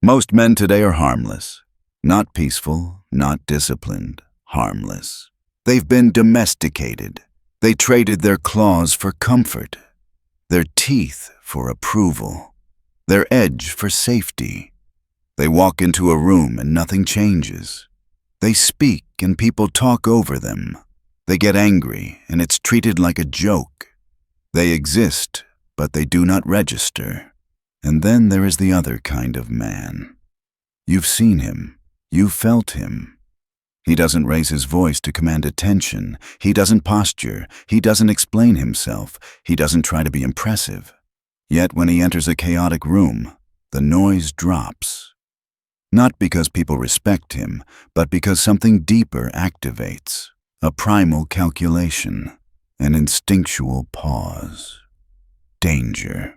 Most men today are harmless. Not peaceful, not disciplined, harmless. They've been domesticated. They traded their claws for comfort, their teeth for approval, their edge for safety. They walk into a room and nothing changes. They speak and people talk over them. They get angry and it's treated like a joke. They exist, but they do not register. And then there is the other kind of man. You've seen him. You've felt him. He doesn't raise his voice to command attention. He doesn't posture. He doesn't explain himself. He doesn't try to be impressive. Yet when he enters a chaotic room, the noise drops. Not because people respect him, but because something deeper activates. A primal calculation, an instinctual pause. Danger.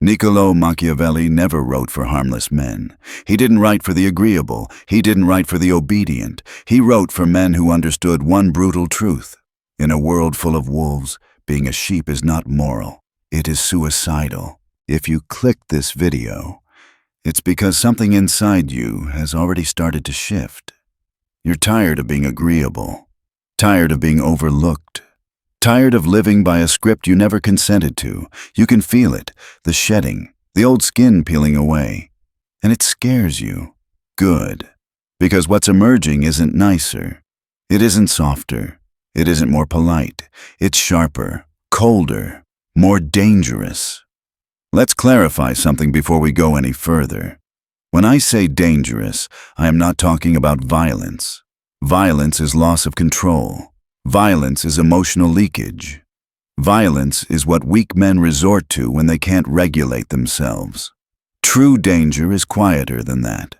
Niccolò Machiavelli never wrote for harmless men. He didn't write for the agreeable. He didn't write for the obedient. He wrote for men who understood one brutal truth. In a world full of wolves, being a sheep is not moral. It is suicidal. If you clicked this video, it's because something inside you has already started to shift. You're tired of being agreeable, tired of being overlooked, tired of living by a script you never consented to. You can feel it, the shedding, the old skin peeling away. And it scares you. Good. Because what's emerging isn't nicer. It isn't softer. It isn't more polite. It's sharper, colder, more dangerous. Let's clarify something before we go any further. When I say dangerous, I am not talking about violence. Violence is loss of control. Violence is emotional leakage. Violence is what weak men resort to when they can't regulate themselves. True danger is quieter than that.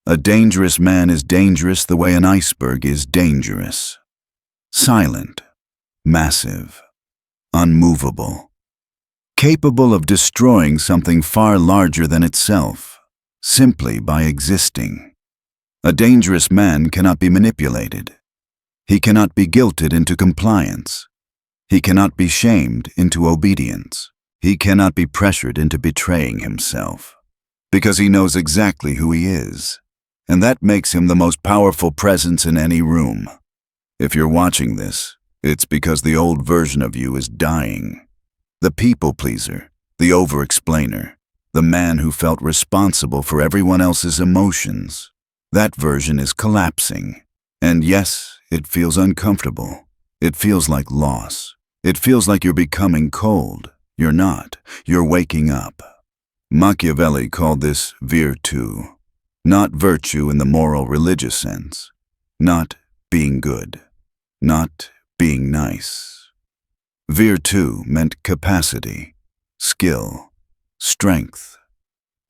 A dangerous man is dangerous the way an iceberg is dangerous. Silent, massive, unmovable. Capable of destroying something far larger than itself, simply by existing. A dangerous man cannot be manipulated. He cannot be guilted into compliance. He cannot be shamed into obedience. He cannot be pressured into betraying himself. Because he knows exactly who he is. And that makes him the most powerful presence in any room. If you're watching this, it's because the old version of you is dying. The people pleaser, the over-explainer, the man who felt responsible for everyone else's emotions. That version is collapsing. And yes, it feels uncomfortable. It feels like loss. It feels like you're becoming cold. You're not. You're waking up. Machiavelli called this virtù. Not virtue in the moral religious sense. Not being good. Not being nice. Virtù meant capacity, skill, strength,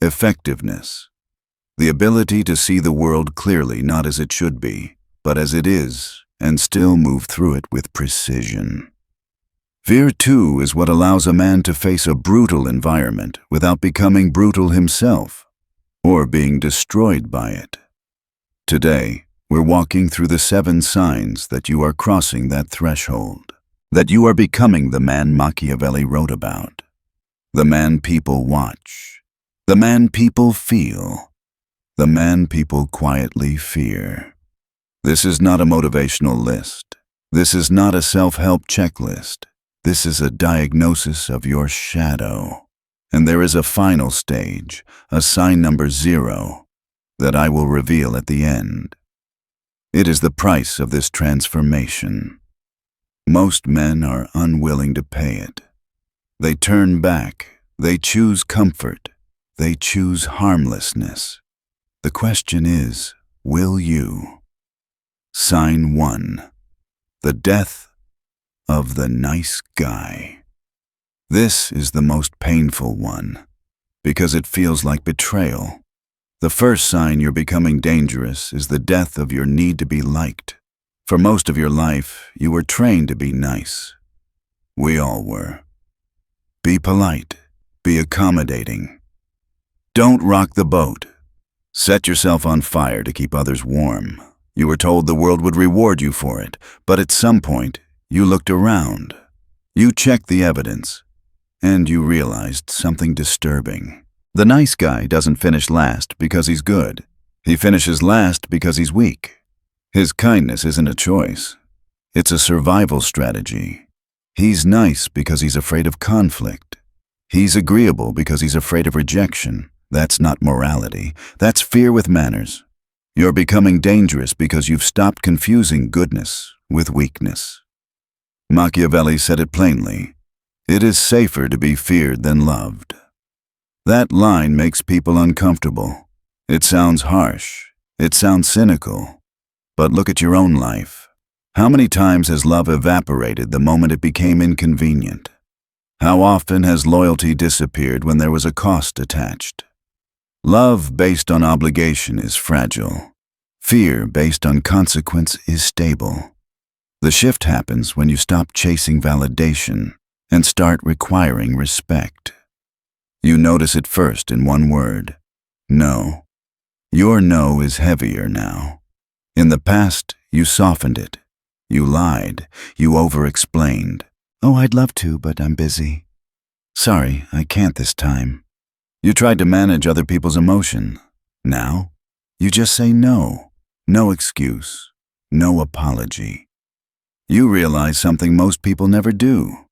effectiveness. The ability to see the world clearly not as it should be, but as it is, and still move through it with precision. Virtù is what allows a man to face a brutal environment without becoming brutal himself, or being destroyed by it. Today, we're walking through the 7 signs that you are crossing that threshold, that you are becoming the man Machiavelli wrote about, the man people watch, the man people feel, the man people quietly fear. This is not a motivational list. This is not a self-help checklist. This is a diagnosis of your shadow. And there is a final stage, a sign number 0, that I will reveal at the end. It is the price of this transformation. Most men are unwilling to pay it. They turn back. They choose comfort. They choose harmlessness. The question is, will you? Sign 1. The death of the nice guy. This is the most painful one, because it feels like betrayal. The first sign you're becoming dangerous is the death of your need to be liked. For most of your life, you were trained to be nice. We all were. Be polite. Be accommodating. Don't rock the boat. Set yourself on fire to keep others warm. You were told the world would reward you for it, but at some point, you looked around. You checked the evidence, and you realized something disturbing. The nice guy doesn't finish last because he's good. He finishes last because he's weak. His kindness isn't a choice. It's a survival strategy. He's nice because he's afraid of conflict. He's agreeable because he's afraid of rejection. That's not morality. That's fear with manners. You're becoming dangerous because you've stopped confusing goodness with weakness. Machiavelli said it plainly. It is safer to be feared than loved. That line makes people uncomfortable. It sounds harsh. It sounds cynical. But look at your own life. How many times has love evaporated the moment it became inconvenient? How often has loyalty disappeared when there was a cost attached? Love based on obligation is fragile. Fear based on consequence is stable. The shift happens when you stop chasing validation and start requiring respect. You notice it first in one word: no. Your no is heavier now. In the past, you softened it. You lied. You over-explained. Oh, I'd love to, but I'm busy. Sorry, I can't this time. You tried to manage other people's emotion. Now, you just say no. No excuse. No apology. You realize something most people never do.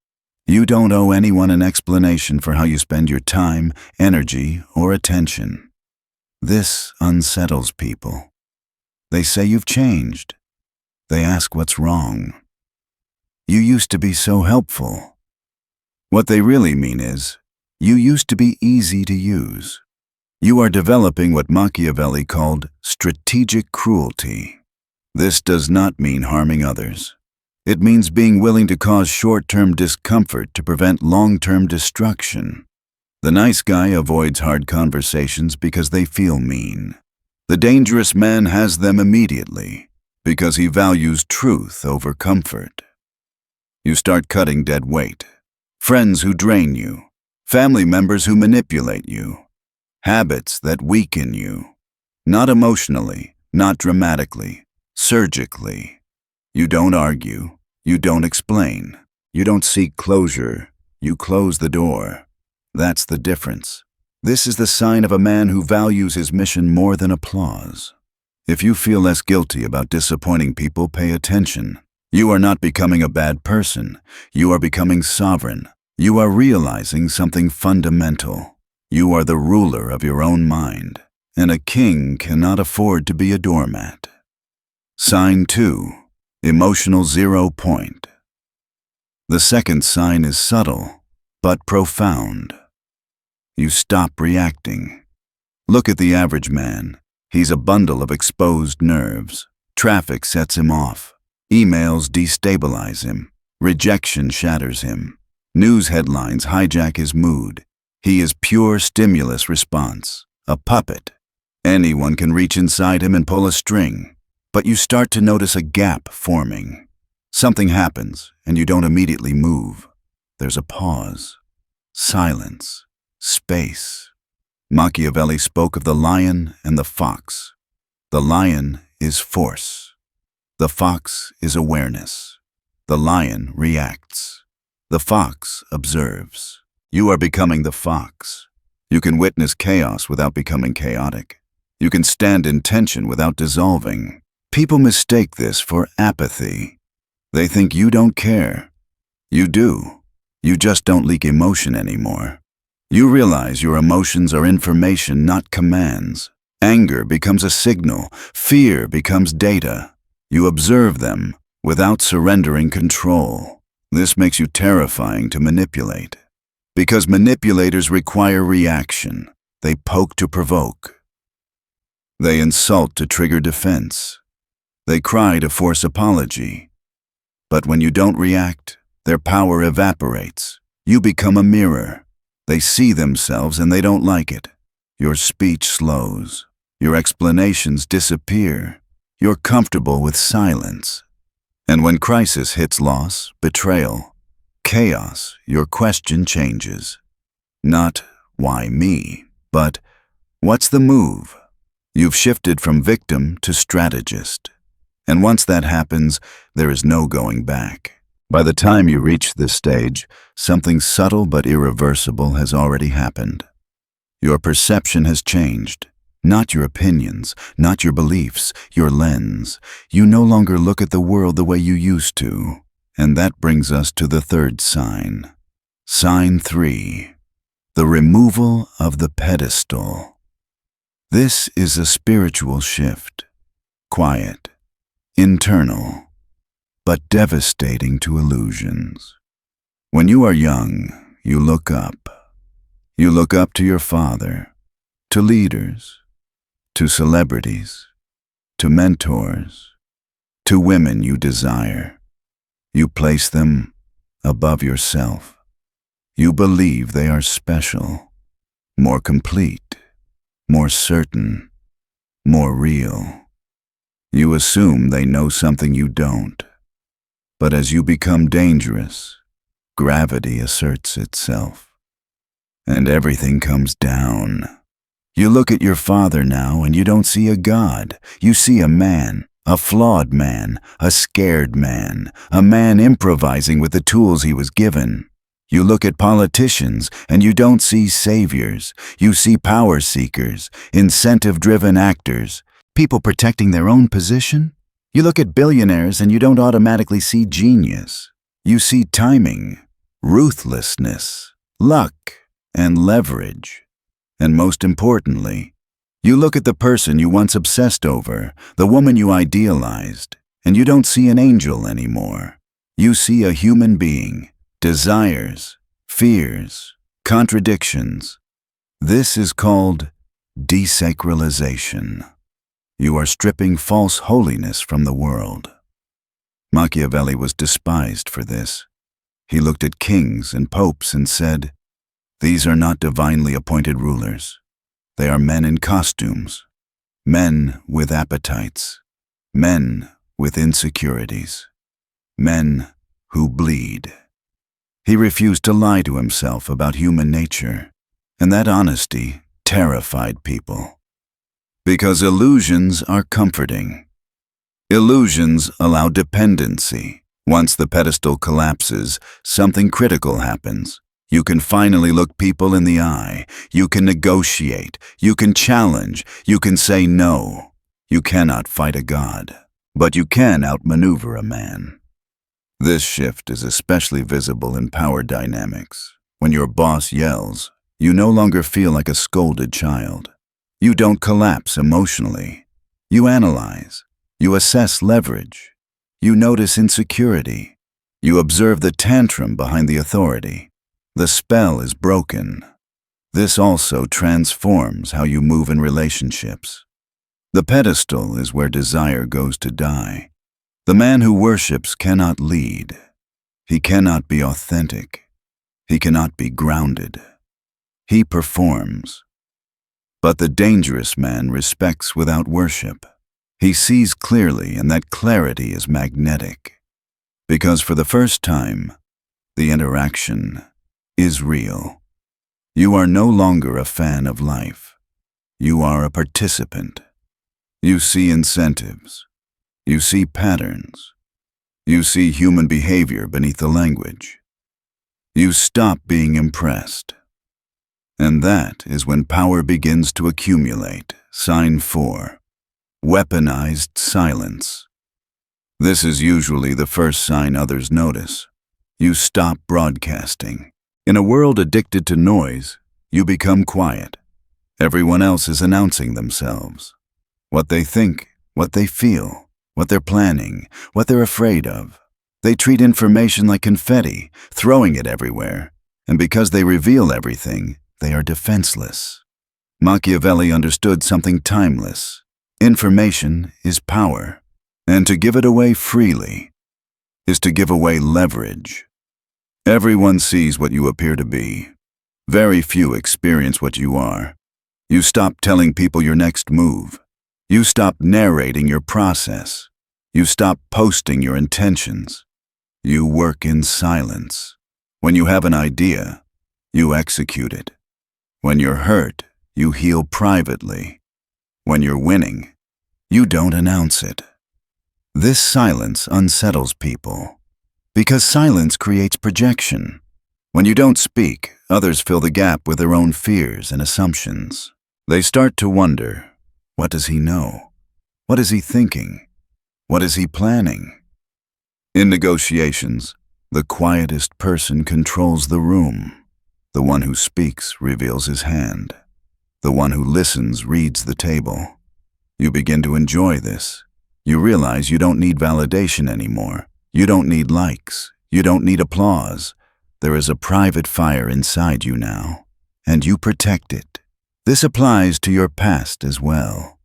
You don't owe anyone an explanation for how you spend your time, energy, or attention. This unsettles people. They say you've changed. They ask what's wrong. You used to be so helpful. What they really mean is, you used to be easy to use. You are developing what Machiavelli called strategic cruelty. This does not mean harming others. It means being willing to cause short-term discomfort to prevent long-term destruction. The nice guy avoids hard conversations because they feel mean. The dangerous man has them immediately because he values truth over comfort. You start cutting dead weight. Friends who drain you. Family members who manipulate you. Habits that weaken you. Not emotionally, not dramatically, surgically. You don't argue. You don't explain. You don't seek closure. You close the door. That's the difference. This is the sign of a man who values his mission more than applause. If you feel less guilty about disappointing people, pay attention. You are not becoming a bad person. You are becoming sovereign. You are realizing something fundamental. You are the ruler of your own mind, and a king cannot afford to be a doormat. Sign 2. Emotional 0 point. The second sign is subtle, but profound. You stop reacting. Look at the average man. He's a bundle of exposed nerves. Traffic sets him off. Emails destabilize him. Rejection shatters him. News headlines hijack his mood. He is pure stimulus response, a puppet. Anyone can reach inside him and pull a string. But you start to notice a gap forming. Something happens, and you don't immediately move. There's a pause. Silence. Space. Machiavelli spoke of the lion and the fox. The lion is force. The fox is awareness. The lion reacts. The fox observes. You are becoming the fox. You can witness chaos without becoming chaotic. You can stand in tension without dissolving. People mistake this for apathy. They think you don't care. You do. You just don't leak emotion anymore. You realize your emotions are information, not commands. Anger becomes a signal. Fear becomes data. You observe them without surrendering control. This makes you terrifying to manipulate. Because manipulators require reaction. They poke to provoke. They insult to trigger defense. They cry to force apology. But when you don't react, their power evaporates. You become a mirror. They see themselves and they don't like it. Your speech slows. Your explanations disappear. You're comfortable with silence. And when crisis hits loss, betrayal, chaos, your question changes. Not, why me? But, what's the move? You've shifted from victim to strategist. And once that happens, there is no going back. By the time you reach this stage, something subtle but irreversible has already happened. Your perception has changed. Not your opinions, not your beliefs, your lens. You no longer look at the world the way you used to. And that brings us to the third sign. Sign 3. The removal of the pedestal. This is a spiritual shift. Quiet, internal, but devastating to illusions. When you are young, you look up. You look up to your father, to leaders, to celebrities, to mentors, to women you desire. You place them above yourself. You believe they are special, more complete, more certain, more real. You assume they know something you don't. But as you become dangerous, gravity asserts itself, and everything comes down. You look at your father now and you don't see a god. You see a man, a flawed man, a scared man, a man improvising with the tools he was given. You look at politicians and you don't see saviors. You see power seekers, incentive-driven actors, people protecting their own position. You look at billionaires and you don't automatically see genius. You see timing, ruthlessness, luck, and leverage. And most importantly, you look at the person you once obsessed over, the woman you idealized, and you don't see an angel anymore. You see a human being, desires, fears, contradictions. This is called desacralization. You are stripping false holiness from the world. Machiavelli was despised for this. He looked at kings and popes and said, "These are not divinely appointed rulers. They are men in costumes, men with appetites, men with insecurities, men who bleed." He refused to lie to himself about human nature, and that honesty terrified people. Because illusions are comforting. Illusions allow dependency. Once the pedestal collapses, something critical happens. You can finally look people in the eye. You can negotiate. You can challenge. You can say no. You cannot fight a god, but you can outmaneuver a man. This shift is especially visible in power dynamics. When your boss yells, you no longer feel like a scolded child. You don't collapse emotionally. You analyze. You assess leverage. You notice insecurity. You observe the tantrum behind the authority. The spell is broken. This also transforms how you move in relationships. The pedestal is where desire goes to die. The man who worships cannot lead. He cannot be authentic. He cannot be grounded. He performs. But the dangerous man respects without worship. He sees clearly, and that clarity is magnetic. Because for the first time, the interaction is real. You are no longer a fan of life. You are a participant. You see incentives. You see patterns. You see human behavior beneath the language. You stop being impressed. And that is when power begins to accumulate. Sign 4. Weaponized silence. This is usually the first sign others notice. You stop broadcasting. In a world addicted to noise, you become quiet. Everyone else is announcing themselves. What they think, what they feel, what they're planning, what they're afraid of. They treat information like confetti, throwing it everywhere. And because they reveal everything, they are defenseless. Machiavelli understood something timeless. Information is power, and to give it away freely is to give away leverage. Everyone sees what you appear to be. Very few experience what you are. You stop telling people your next move. You stop narrating your process. You stop posting your intentions. You work in silence. When you have an idea, you execute it. When you're hurt, you heal privately. When you're winning, you don't announce it. This silence unsettles people, because silence creates projection. When you don't speak, others fill the gap with their own fears and assumptions. They start to wonder, what does he know? What is he thinking? What is he planning? In negotiations, the quietest person controls the room. The one who speaks reveals his hand. The one who listens reads the table. You begin to enjoy this. You realize you don't need validation anymore. You don't need likes. You don't need applause. There is a private fire inside you now, and you protect it. This applies to your past as well.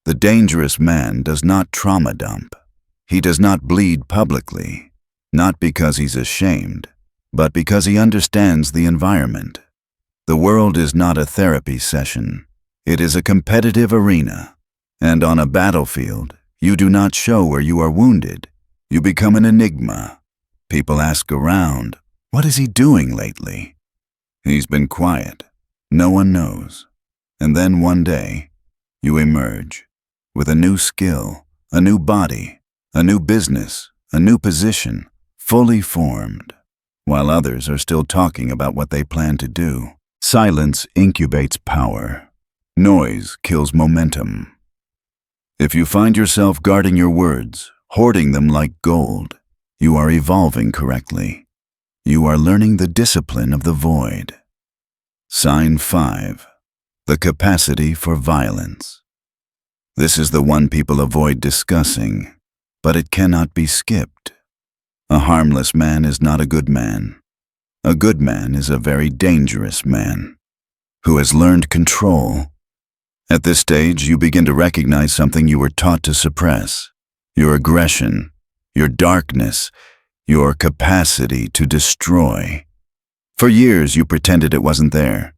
The dangerous man does not trauma dump. He does not bleed publicly, not because he's ashamed, but because he understands the environment. The world is not a therapy session. It is a competitive arena. And on a battlefield, you do not show where you are wounded. You become an enigma. People ask around, what is he doing lately? He's been quiet. No one knows. And then one day, you emerge with a new skill, a new body, a new business, a new position, fully formed, while others are still talking about what they plan to do. Silence incubates power. Noise kills momentum. If you find yourself guarding your words, hoarding them like gold, you are evolving correctly. You are learning the discipline of the void. Sign 5. The capacity for violence. This is the one people avoid discussing, but it cannot be skipped. A harmless man is not a good man. A good man is a very dangerous man who has learned control. At this stage, you begin to recognize something you were taught to suppress: your aggression, your darkness, your capacity to destroy. For years, you pretended it wasn't there.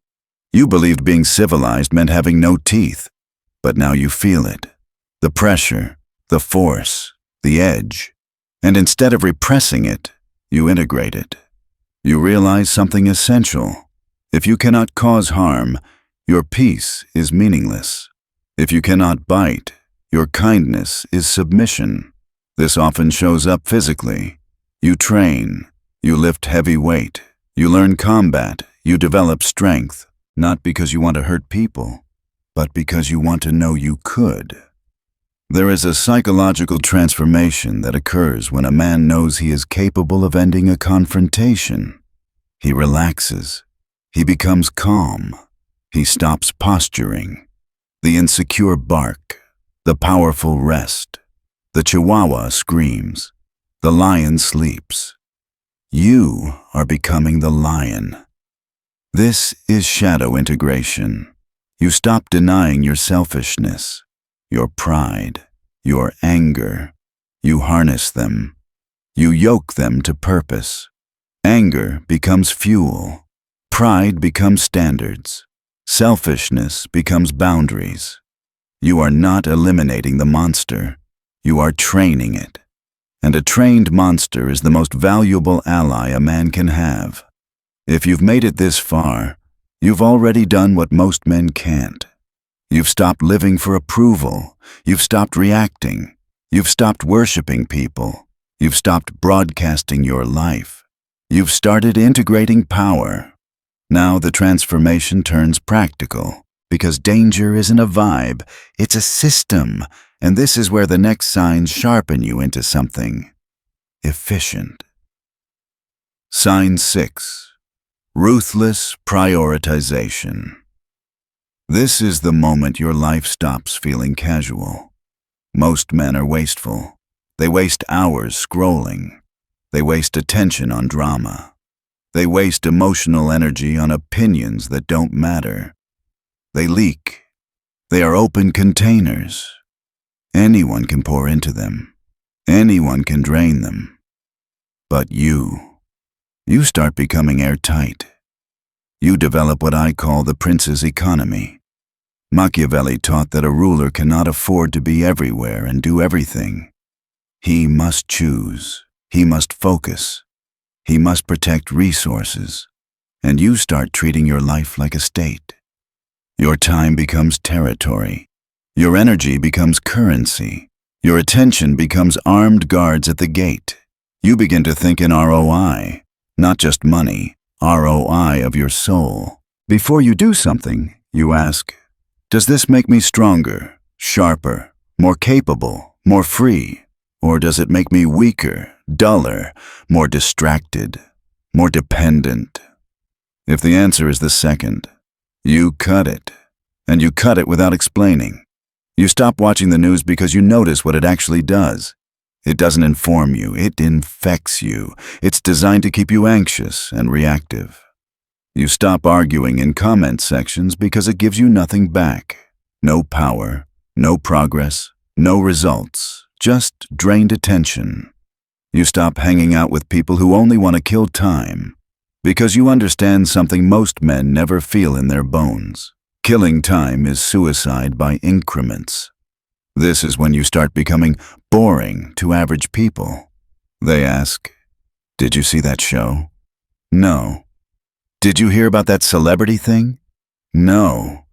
You believed being civilized meant having no teeth, but now you feel it. The pressure, the force, the edge. And instead of repressing it, you integrate it. You realize something essential. If you cannot cause harm, your peace is meaningless. If you cannot bite, your kindness is submission. This often shows up physically. You train, you lift heavy weight, you learn combat, you develop strength, not because you want to hurt people, but because you want to know you could. There is a psychological transformation that occurs when a man knows he is capable of ending a confrontation. He relaxes. He becomes calm. He stops posturing. The insecure bark. The powerful rest. The chihuahua screams. The lion sleeps. You are becoming the lion. This is shadow integration. You stop denying your selfishness, your pride, your anger. You harness them. You yoke them to purpose. Anger becomes fuel. Pride becomes standards. Selfishness becomes boundaries. You are not eliminating the monster. You are training it. And a trained monster is the most valuable ally a man can have. If you've made it this far, you've already done what most men can't. You've stopped living for approval. You've stopped reacting. You've stopped worshiping people. You've stopped broadcasting your life. You've started integrating power. Now the transformation turns practical, because danger isn't a vibe, it's a system, and this is where the next signs sharpen you into something efficient. Sign 6. Ruthless prioritization. This is the moment your life stops feeling casual. Most men are wasteful. They waste hours scrolling. They waste attention on drama. They waste emotional energy on opinions that don't matter. They leak. They are open containers. Anyone can pour into them. Anyone can drain them. But you start becoming airtight. You develop what I call the prince's economy. Machiavelli taught that a ruler cannot afford to be everywhere and do everything. He must choose. He must focus. He must protect resources. And you start treating your life like a state. Your time becomes territory. Your energy becomes currency. Your attention becomes armed guards at the gate. You begin to think in ROI, not just money, ROI of your soul. Before you do something, you ask, does this make me stronger, sharper, more capable, more free? Or does it make me weaker, duller, more distracted, more dependent? If the answer is the second, you cut it. And you cut it without explaining. You stop watching the news because you notice what it actually does. It doesn't inform you, it infects you. It's designed to keep you anxious and reactive. You stop arguing in comment sections because it gives you nothing back. No power, no progress, no results, just drained attention. You stop hanging out with people who only want to kill time because you understand something most men never feel in their bones. Killing time is suicide by increments. This is when you start becoming boring to average people. They ask, did you see that show? No. Did you hear about that celebrity thing? No.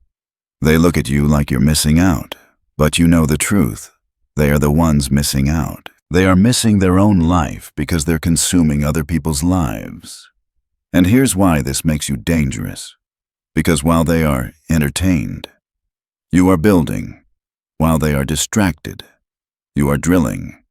They look at you like you're missing out, but you know the truth. They are the ones missing out. They are missing their own life because they're consuming other people's lives. And here's why this makes you dangerous. Because while they are entertained, you are building. While they are distracted, you are drilling.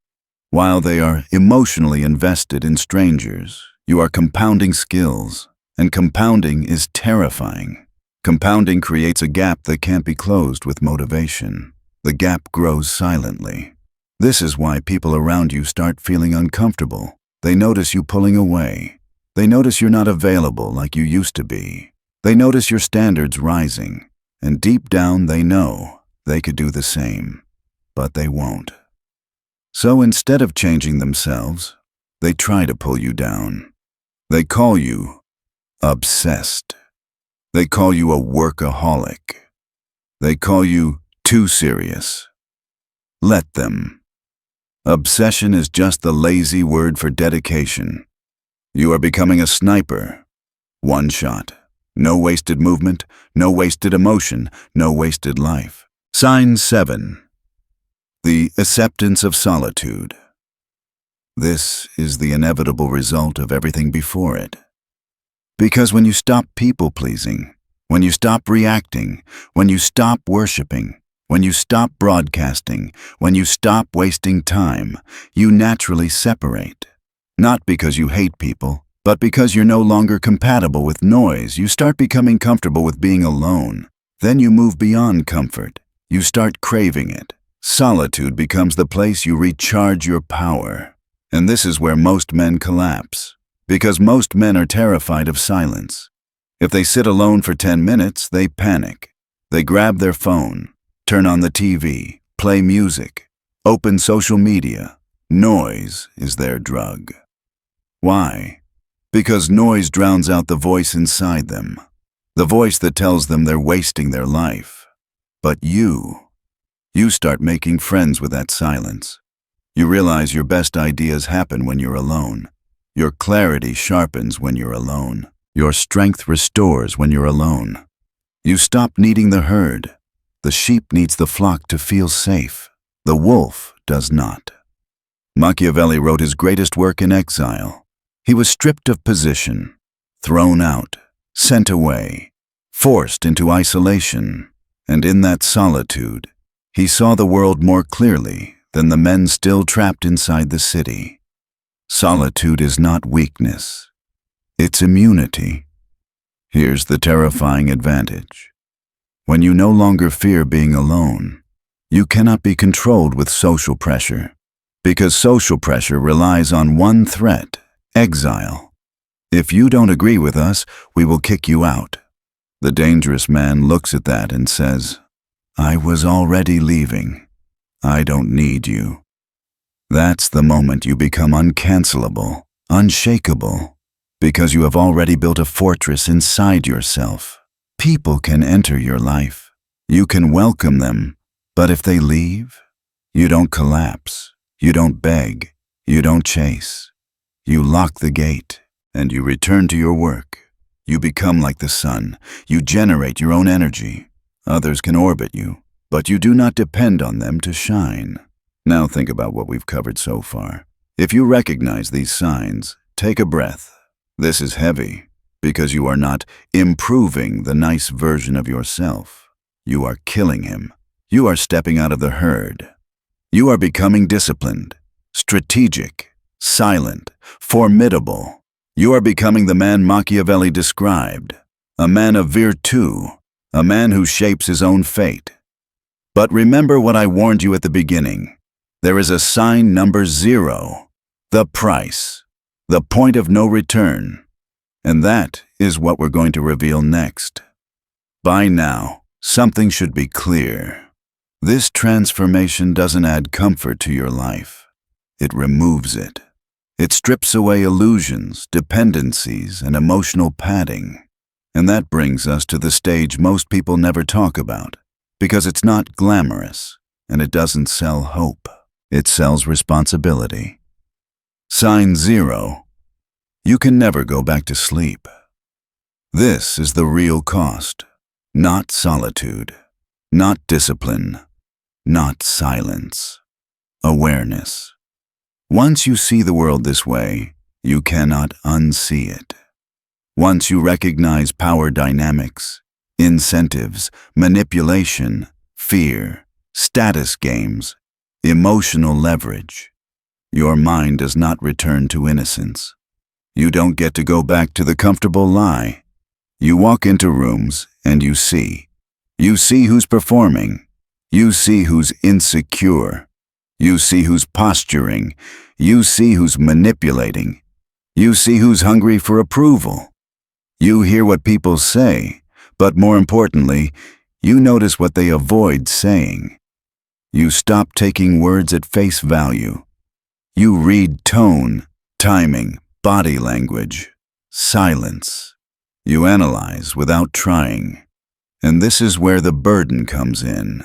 While they are emotionally invested in strangers, you are compounding skills. And compounding is terrifying. Compounding creates a gap that can't be closed with motivation. The gap grows silently. This is why people around you start feeling uncomfortable. They notice you pulling away. They notice you're not available like you used to be. They notice your standards rising, and deep down they know they could do the same, but they won't. So instead of changing themselves, they try to pull you down. They call you obsessed. They call you a workaholic. They call you too serious. Let them. Obsession is just the lazy word for dedication. You are becoming a sniper. One shot. No wasted movement, no wasted emotion, no wasted life. Sign 7. The acceptance of solitude. This is the inevitable result of everything before it. Because when you stop people-pleasing, when you stop reacting, when you stop worshiping, when you stop broadcasting, when you stop wasting time, you naturally separate. Not because you hate people, but because you're no longer compatible with noise. You start becoming comfortable with being alone. Then you move beyond comfort. You start craving it. Solitude becomes the place you recharge your power. And this is where most men collapse. Because most men are terrified of silence. If they sit alone for 10 minutes, they panic. They grab their phone, turn on the TV, play music, open social media. Noise is their drug. Why? Because noise drowns out the voice inside them. The voice that tells them they're wasting their life. But you start making friends with that silence. You realize your best ideas happen when you're alone. Your clarity sharpens when you're alone. Your strength restores when you're alone. You stop needing the herd. The sheep needs the flock to feel safe. The wolf does not. Machiavelli wrote his greatest work in exile. He was stripped of position, thrown out, sent away, forced into isolation. And in that solitude, he saw the world more clearly than the men still trapped inside the city. Solitude is not weakness. It's immunity. Here's the terrifying advantage. When you no longer fear being alone, you cannot be controlled with social pressure, because social pressure relies on one threat: exile. If you don't agree with us, we will kick you out. The dangerous man looks at that and says, I was already leaving. I don't need you. That's the moment you become uncancelable, unshakable, because you have already built a fortress inside yourself. People can enter your life. You can welcome them, but if they leave, you don't collapse, you don't beg, you don't chase. You lock the gate, and you return to your work. You become like the sun. You generate your own energy. Others can orbit you, but you do not depend on them to shine. Now think about what we've covered so far. If you recognize these signs, take a breath. This is heavy. because you are not improving the nice version of yourself. You are killing him. You are stepping out of the herd. You are becoming disciplined, strategic, silent, formidable. You are becoming the man Machiavelli described, a man of virtù, a man who shapes his own fate. But remember what I warned you at the beginning. There is a sign number 0, the price, the point of no return. And that is what we're going to reveal next. By now, something should be clear. This transformation doesn't add comfort to your life. It removes it. It strips away illusions, dependencies, and emotional padding. And that brings us to the stage most people never talk about, because it's not glamorous, and it doesn't sell hope. It sells responsibility. Sign 0. You can never go back to sleep. This is the real cost. Not solitude. Not discipline. Not silence. Awareness. Once you see the world this way, you cannot unsee it. Once you recognize power dynamics, incentives, manipulation, fear, status games, emotional leverage, your mind does not return to innocence. You don't get to go back to the comfortable lie. You walk into rooms and you see. You see who's performing. You see who's insecure. You see who's posturing. You see who's manipulating. You see who's hungry for approval. You hear what people say, but more importantly, you notice what they avoid saying. You stop taking words at face value. You read tone, timing, body language, silence. You analyze without trying. And this is where the burden comes in.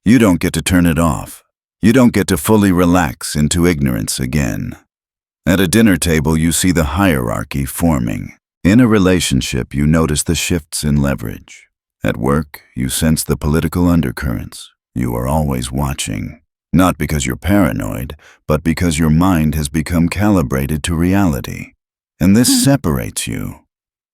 You don't get to turn it off. You don't get to fully relax into ignorance again. At a dinner table, you see the hierarchy forming. In a relationship, you notice the shifts in leverage. At work, you sense the political undercurrents. You are always watching. Not because you're paranoid, but because your mind has become calibrated to reality. And this separates you.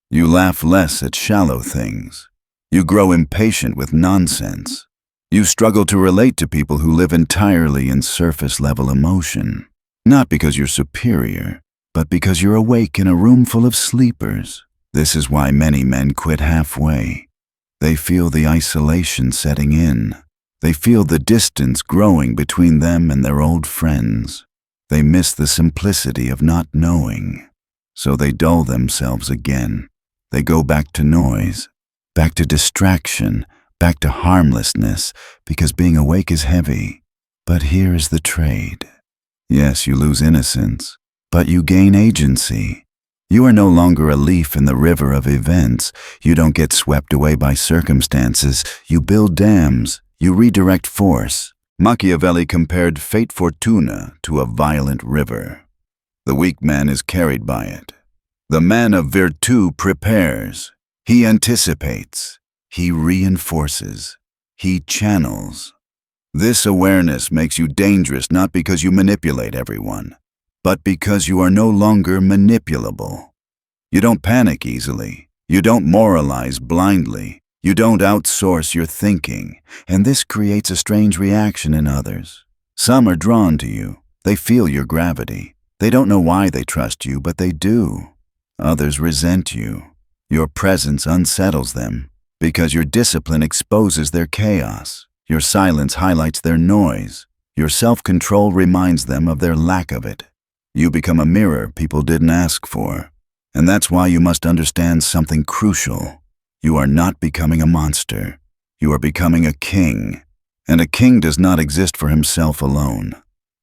You laugh less at shallow things. You grow impatient with nonsense. You struggle to relate to people who live entirely in surface-level emotion. Not because you're superior, but because you're awake in a room full of sleepers. This is why many men quit halfway. They feel the isolation setting in. They feel the distance growing between them and their old friends. They miss the simplicity of not knowing. So they dull themselves again. They go back to noise, back to distraction, back to harmlessness, because being awake is heavy. But here is the trade. Yes, you lose innocence, but you gain agency. You are no longer a leaf in the river of events. You don't get swept away by circumstances. You build dams. You redirect force. Machiavelli compared fate fortuna to a violent river. The weak man is carried by it. The man of virtù prepares. He anticipates. He reinforces. He channels. This awareness makes you dangerous not because you manipulate everyone, but because you are no longer manipulable. You don't panic easily. You don't moralize blindly. You don't outsource your thinking, and this creates a strange reaction in others. Some are drawn to you. They feel your gravity. They don't know why they trust you, but they do. Others resent you. Your presence unsettles them, because your discipline exposes their chaos. Your silence highlights their noise. Your self-control reminds them of their lack of it. You become a mirror people didn't ask for. And that's why you must understand something crucial. You are not becoming a monster. You are becoming a king. And a king does not exist for himself alone.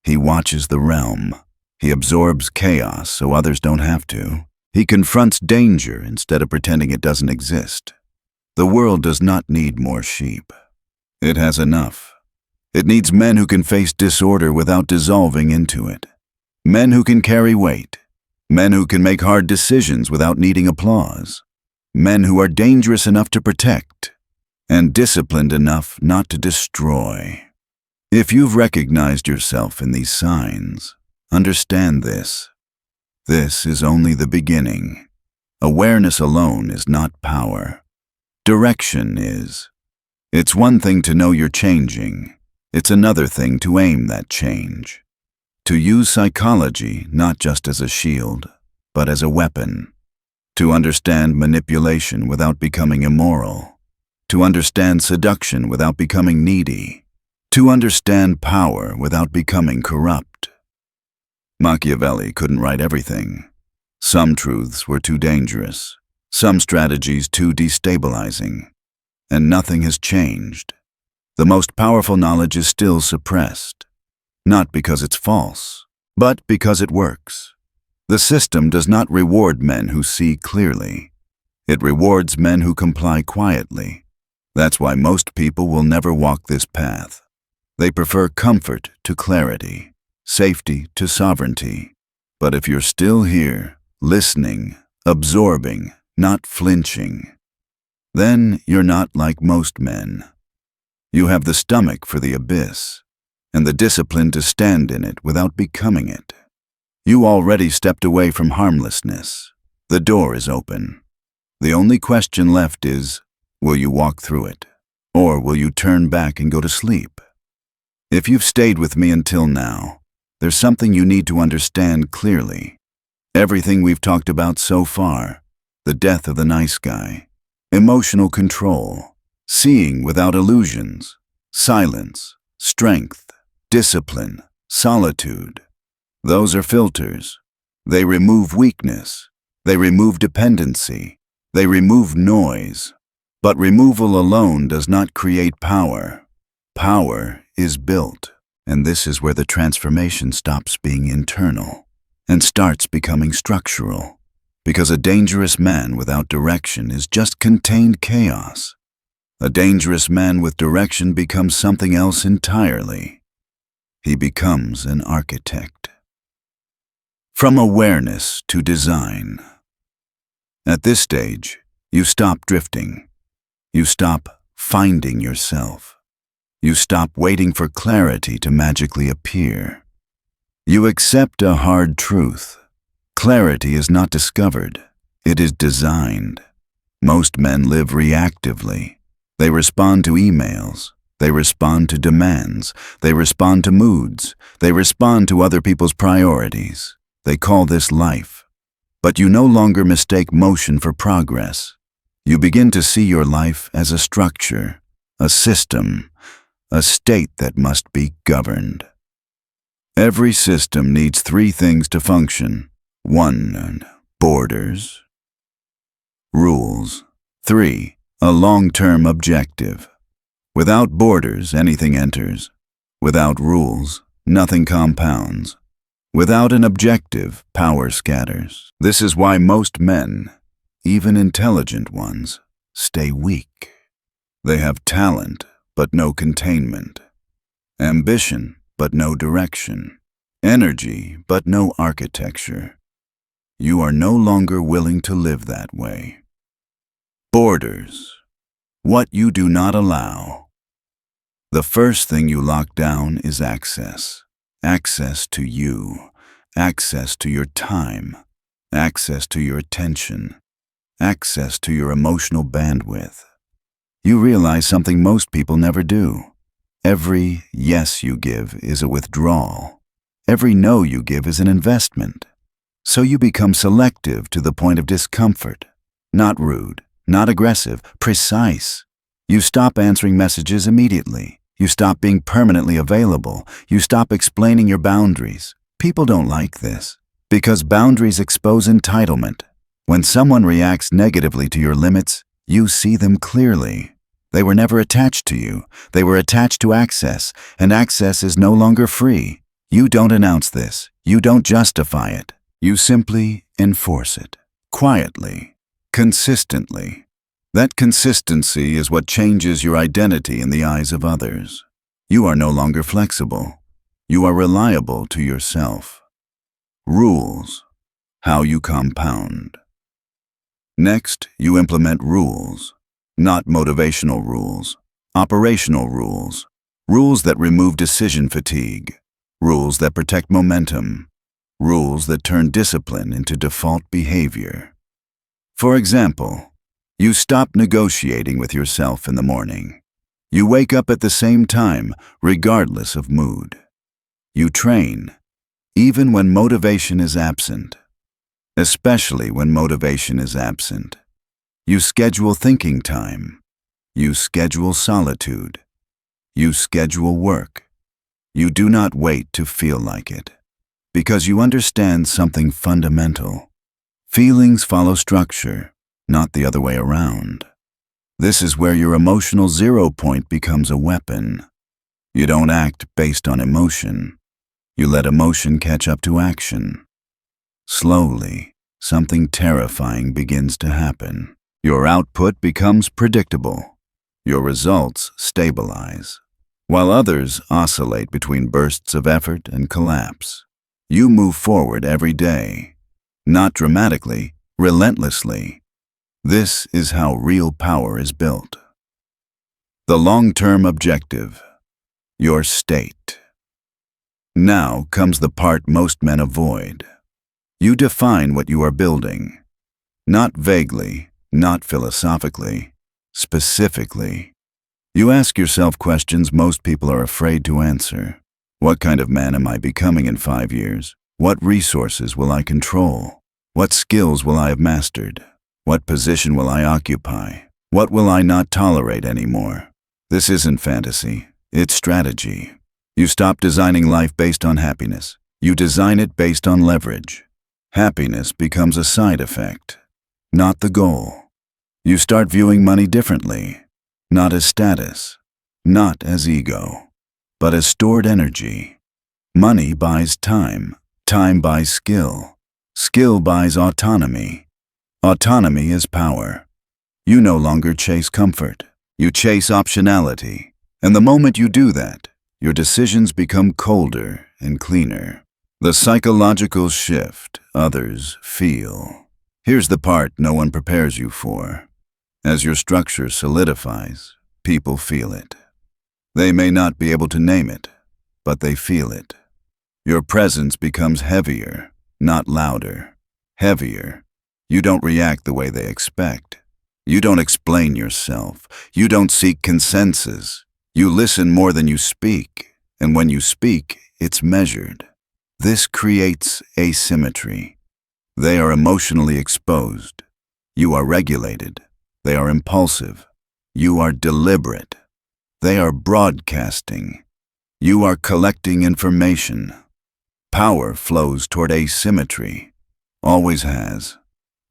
He watches the realm. He absorbs chaos so others don't have to. He confronts danger instead of pretending it doesn't exist. The world does not need more sheep. It has enough. It needs men who can face disorder without dissolving into it. Men who can carry weight. Men who can make hard decisions without needing applause. Men who are dangerous enough to protect and disciplined enough not to destroy. If you've recognized yourself in these signs, understand this. This is only the beginning. Awareness alone is not power. Direction is. It's one thing to know you're changing. It's another thing to aim that change. To use psychology not just as a shield, but as a weapon. To understand manipulation without becoming immoral. To understand seduction without becoming needy. To understand power without becoming corrupt. Machiavelli couldn't write everything. Some truths were too dangerous, some strategies too destabilizing, and nothing has changed. The most powerful knowledge is still suppressed, not because it's false, but because it works. The system does not reward men who see clearly. It rewards men who comply quietly. That's why most people will never walk this path. They prefer comfort to clarity, safety to sovereignty. But if you're still here, listening, absorbing, not flinching, then you're not like most men. You have the stomach for the abyss, and the discipline to stand in it without becoming it. You already stepped away from harmlessness. The door is open. The only question left is, will you walk through it, or will you turn back and go to sleep? If you've stayed with me until now, there's something you need to understand clearly. Everything we've talked about so far, the death of the nice guy, emotional control, seeing without illusions, silence, strength, discipline, solitude. Those are filters. They remove weakness. They remove dependency. They remove noise. But removal alone does not create power. Power is built, and this is where the transformation stops being internal and starts becoming structural, because a dangerous man without direction is just contained chaos. A dangerous man with direction becomes something else entirely. He becomes an architect. From awareness to design. At this stage, you stop drifting. You stop finding yourself. You stop waiting for clarity to magically appear. You accept a hard truth. Clarity is not discovered. It is designed. Most men live reactively. They respond to emails. They respond to demands. They respond to moods. They respond to other people's priorities. They call this life. But you no longer mistake motion for progress. You begin to see your life as a structure, a system, a state that must be governed. Every system needs three things to function. 1. Borders. Rules. 3. A long-term objective. Without borders, anything enters. Without rules, nothing compounds. Without an objective, power scatters. This is why most men, even intelligent ones, stay weak. They have talent, but no containment. Ambition, but no direction. Energy, but no architecture. You are no longer willing to live that way. Borders. What you do not allow. The first thing you lock down is access. Access to you. Access to your time. Access to your attention. Access to your emotional bandwidth. You realize something most people never do. Every yes you give is a withdrawal. Every no you give is an investment. So you become selective to the point of discomfort. Not rude, not aggressive, precise. You stop answering messages immediately. You stop being permanently available. You stop explaining your boundaries. People don't like this, because boundaries expose entitlement. When someone reacts negatively to your limits, you see them clearly. They were never attached to you. They were attached to access, and access is no longer free. You don't announce this. You don't justify it. You simply enforce it. Quietly. Consistently. That consistency is what changes your identity in the eyes of others. You are no longer flexible. You are reliable to yourself. Rules. How you compound. Next, you implement rules. Not motivational rules. Operational rules. Rules that remove decision fatigue. Rules that protect momentum. Rules that turn discipline into default behavior. For example, you stop negotiating with yourself in the morning. You wake up at the same time, regardless of mood. You train, even when motivation is absent. Especially when motivation is absent. You schedule thinking time. You schedule solitude. You schedule work. You do not wait to feel like it, because you understand something fundamental. Feelings follow structure, not the other way around. This is where your emotional zero point becomes a weapon. You don't act based on emotion. You let emotion catch up to action. Slowly, something terrifying begins to happen. Your output becomes predictable. Your results stabilize. While others oscillate between bursts of effort and collapse, you move forward every day. Not dramatically, relentlessly. This is how real power is built. The long-term objective. Your state. Now comes the part most men avoid. You define what you are building. Not vaguely, not philosophically, specifically. You ask yourself questions most people are afraid to answer. What kind of man am I becoming in 5 years? What resources will I control? What skills will I have mastered? What position will I occupy? What will I not tolerate anymore? This isn't fantasy, it's strategy. You stop designing life based on happiness. You design it based on leverage. Happiness becomes a side effect, not the goal. You start viewing money differently, not as status, not as ego, but as stored energy. Money buys time, time buys skill, skill buys autonomy. Autonomy is power. You no longer chase comfort, you chase optionality. And the moment you do that, your decisions become colder and cleaner. The psychological shift others feel. Here's the part no one prepares you for. As your structure solidifies, people feel it. They may not be able to name it, but they feel it. Your presence becomes heavier, not louder. Heavier. You don't react the way they expect. You don't explain yourself. You don't seek consensus. You listen more than you speak, and when you speak, it's measured. This creates asymmetry. They are emotionally exposed. You are regulated. They are impulsive. You are deliberate. They are broadcasting. You are collecting information. Power flows toward asymmetry. Always has.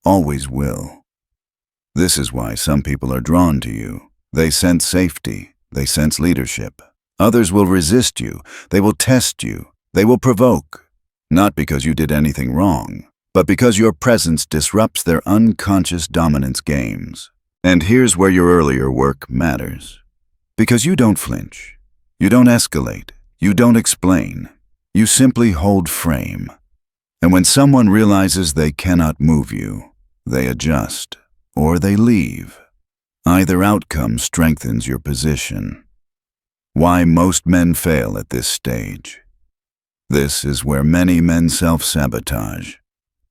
Always will. This is why some people are drawn to you. They sense safety. They sense leadership. Others will resist you. They will test you. They will provoke. Not because you did anything wrong, but because your presence disrupts their unconscious dominance games. And here's where your earlier work matters. Because you don't flinch. You don't escalate. You don't explain. You simply hold frame. And when someone realizes they cannot move you, they adjust, or they leave. Either outcome strengthens your position. Why most men fail at this stage. This is where many men self-sabotage.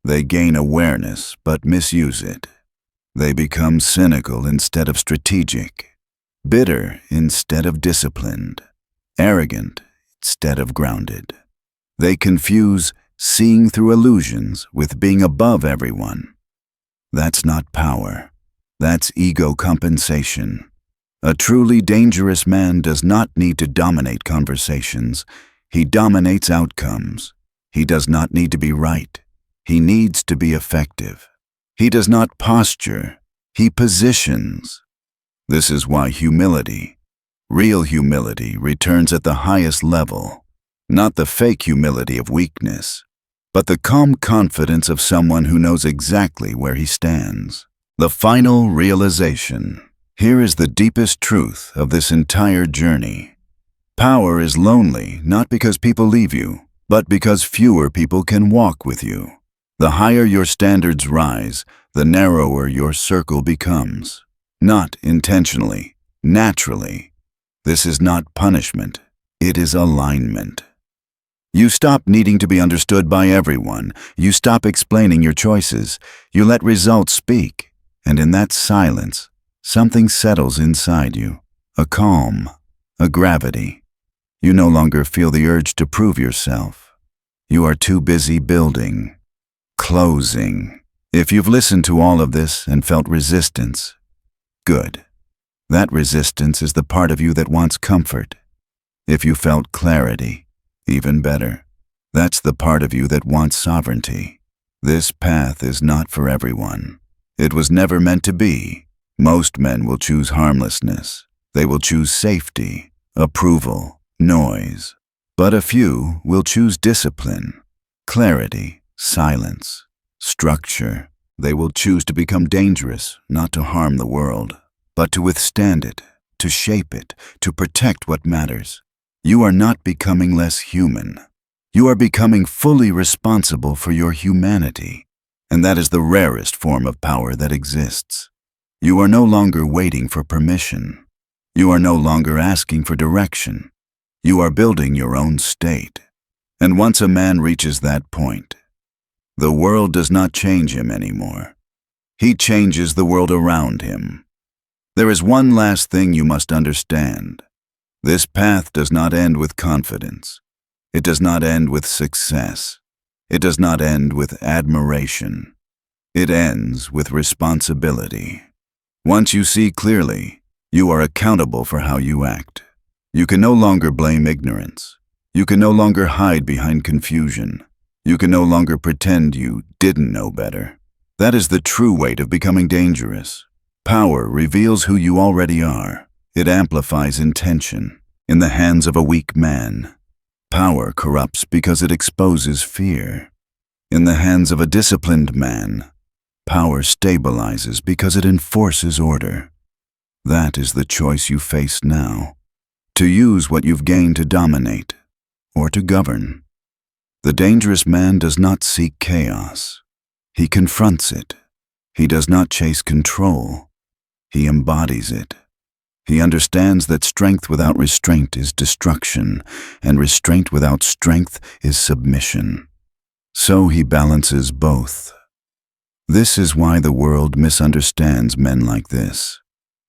They gain awareness but misuse it. They become cynical instead of strategic, bitter instead of disciplined, arrogant instead of grounded. They confuse seeing through illusions with being above everyone. That's not power. That's ego compensation. A truly dangerous man does not need to dominate conversations. He dominates outcomes. He does not need to be right. He needs to be effective. He does not posture. He positions. This is why humility, real humility, returns at the highest level. Not the fake humility of weakness, but the calm confidence of someone who knows exactly where he stands. The final realization. Here is the deepest truth of this entire journey. Power is lonely not because people leave you, but because fewer people can walk with you. The higher your standards rise, the narrower your circle becomes. Not intentionally, naturally. This is not punishment. It is alignment. You stop needing to be understood by everyone. You stop explaining your choices. You let results speak. And in that silence, something settles inside you. A calm, a gravity. You no longer feel the urge to prove yourself. You are too busy building, closing. If you've listened to all of this and felt resistance, good. That resistance is the part of you that wants comfort. If you felt clarity, even better. That's the part of you that wants sovereignty. This path is not for everyone. It was never meant to be. Most men will choose harmlessness. They will choose safety, approval, noise. But a few will choose discipline, clarity, silence, structure. They will choose to become dangerous, not to harm the world, but to withstand it, to shape it, to protect what matters. You are not becoming less human. You are becoming fully responsible for your humanity, and that is the rarest form of power that exists. You are no longer waiting for permission. You are no longer asking for direction. You are building your own state. And once a man reaches that point, the world does not change him anymore. He changes the world around him. There is one last thing you must understand. This path does not end with confidence. It does not end with success. It does not end with admiration. It ends with responsibility. Once you see clearly, you are accountable for how you act. You can no longer blame ignorance. You can no longer hide behind confusion. You can no longer pretend you didn't know better. That is the true weight of becoming dangerous. Power reveals who you already are. It amplifies intention. In the hands of a weak man, power corrupts because it exposes fear. In the hands of a disciplined man, power stabilizes because it enforces order. That is the choice you face now. To use what you've gained to dominate, or to govern. The dangerous man does not seek chaos. He confronts it. He does not chase control. He embodies it. He understands that strength without restraint is destruction, and restraint without strength is submission. So he balances both. This is why the world misunderstands men like this.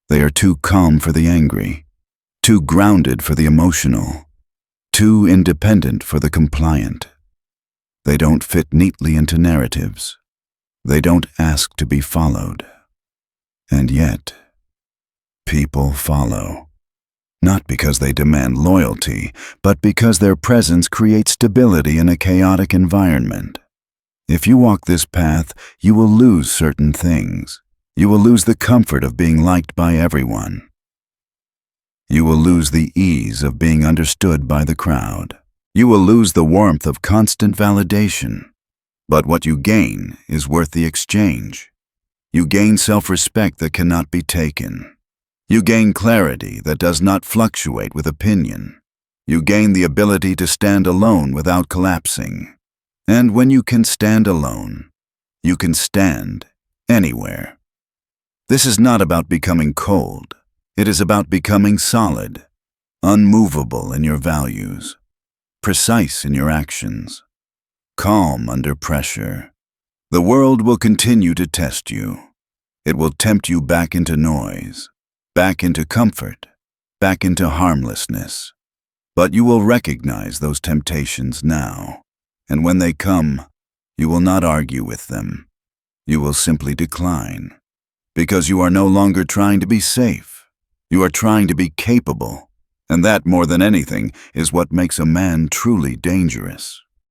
They are too calm for the angry, too grounded for the emotional, too independent for the compliant. They don't fit neatly into narratives. They don't ask to be followed. And yet, people follow. Not because they demand loyalty, but because their presence creates stability in a chaotic environment. If you walk this path, you will lose certain things. You will lose the comfort of being liked by everyone. You will lose the ease of being understood by the crowd. You will lose the warmth of constant validation. But what you gain is worth the exchange. You gain self-respect that cannot be taken. You gain clarity that does not fluctuate with opinion. You gain the ability to stand alone without collapsing. And when you can stand alone, you can stand anywhere. This is not about becoming cold. It is about becoming solid, unmovable in your values, precise in your actions, calm under pressure. The world will continue to test you. It will tempt you back into noise, back into comfort, back into harmlessness. But you will recognize those temptations now, and when they come, you will not argue with them. You will simply decline, because you are no longer trying to be safe. You are trying to be capable, and that, more than anything, is what makes a man truly dangerous.